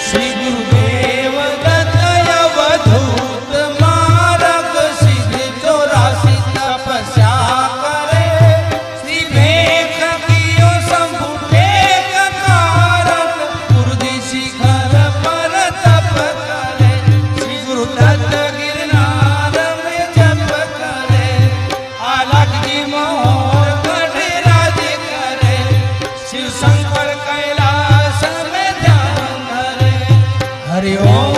श्री गुरुदेव दत्त अवधूत मार्ग सिद्ध 84 तपस्या करे श्री भेख कियो शंभु टेक कारक गुरुदी शिखर पर तप करे श्री गुरु दत्त गिरनार में जप करे अलग जी मोहर गढ़ राज करे शिव शंकर कैलाश में ध्यान धरे हरि ओम।